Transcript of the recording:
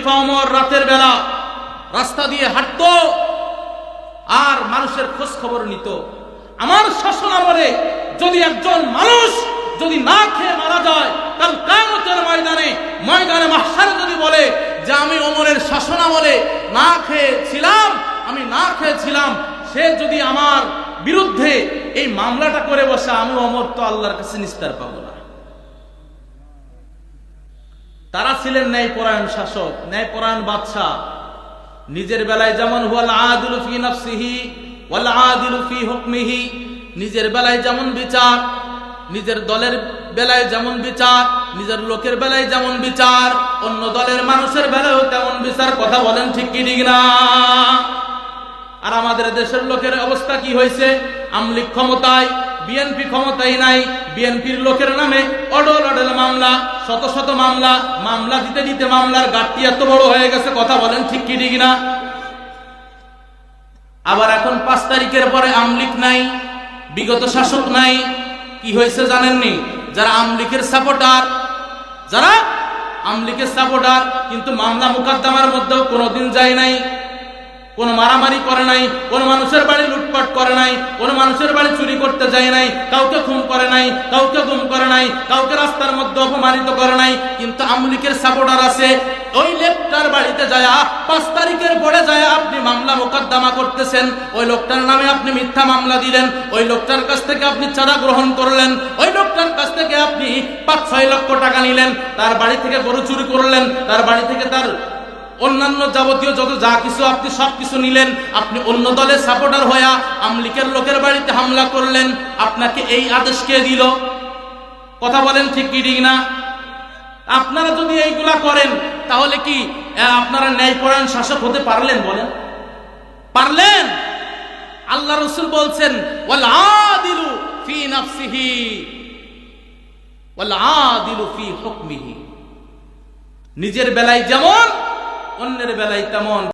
খলিফা ওমর রাতের বেলা রাস্তা দিয়ে হাঁটতো আর মানুষের খোঁজ খবর নিত। আমার শাসনামলে যদি একজন মানুষ যদি না খেয়ে মারা যায়, কাল কিয়ামতের ময়দানে মাহশারে যদি বলে যে আমি ওমরের শাসনামলে না খেয়েছিলাম, সে যদি আমার বিরুদ্ধে এই মামলাটা করে বসে, আমি ওমর তো আল্লাহর কাছে নিস্তার পাবো না। তারা ছিলেন ন্যায়পরায়ণ শাসক, ন্যায়পরায়ণ বাদশাহ। নিজের বেলায় যেমন হুয়াল আদিলু ফি নাফসিহি ওয়াল আদিলু ফি হুকমিহি, নিজের বেলায় যেমন বিচার, নিজের দলের বেলায় যেমন বিচার, নিজের লোকের বেলায় যেমন বিচার, অন্য দলের মানুষের বেলায়ও তেমন বিচার। কথা বলেন ঠিক কি ঠিক না? আর আমাদের দেশের লোকের অবস্থা কি হয়েছে? আওয়ামী লীগ ক্ষমতায়, বিএনপি ক্ষমতায় নাই, বিএনপির লোকের নামে অডল অডল মামলা, শত শত মামলা দিতে দিতে মামলার ঘাটতি এত বড় হয়ে গেছে। কথা বলেন ঠিক কি ঠিক না? আবার এখন 5 তারিখের পরে আওয়ামী লীগ নাই, বিগত শাসক নাই। কি হয়েছে জানেননি? যারা আওয়ামী লীগের সাপোর্টার কিন্তু মামলা মুকদ্দমার মধ্যেও কোনোদিন যায় নাই, কোন মারামারি করে নাই, কোন মানুষের বাড়ি লুটপাট করে নাই, কোন মানুষের বাড়ি চুরি করতে যায় নাই, কাউকে খুন করে নাই, কাউকে গুম করে নাই, কাউকে রাস্তার মধ্যে অপমানিত করে নাই। কিন্তু আওয়ামী লীগের সাপোর্টার আছে, ওই লোকটার বাড়িতে যায় 5 তারিখের পরে যায় আপনি মামলা মোকদ্দমা করতেছেন, ওই লোকটার নামে আপনি মিথ্যা মামলা দিলেন, ওই লোকটার কাছ থেকে আপনি চাঁদা গ্রহণ করলেন, ওই লোকটার কাছ থেকে আপনি 5-6 লক্ষ টাকা নিলেন, তার বাড়ি থেকে গরু চুরি করলেন, তার বাড়ি থেকে তার অন্যান্য যাবতীয় যত যা কিছু আপনি সবকিছু নিলেন। আপনি অন্য দলের সাপোর্টার হয়ে আওয়ামী লীগের লোকের বাড়িতে হামলা করলেন। আপনাকে এই আদেশ কে দিল? কথা বলেন ঠিক কি ঠিক না? আপনারা যদি এইগুলা করেন তাহলে কি আপনারা ন্যায়পরায়ণ শাসক হতে পারলেন? বলেন, পারলেন? আল্লাহ রাসূল বলছেন ওয়াল আদিলু ফি নাফসিহি ওয়াল আদিলু ফি হুকমিহি, নিজের বেলায় যেমন অন্যের বেলায় তেমন।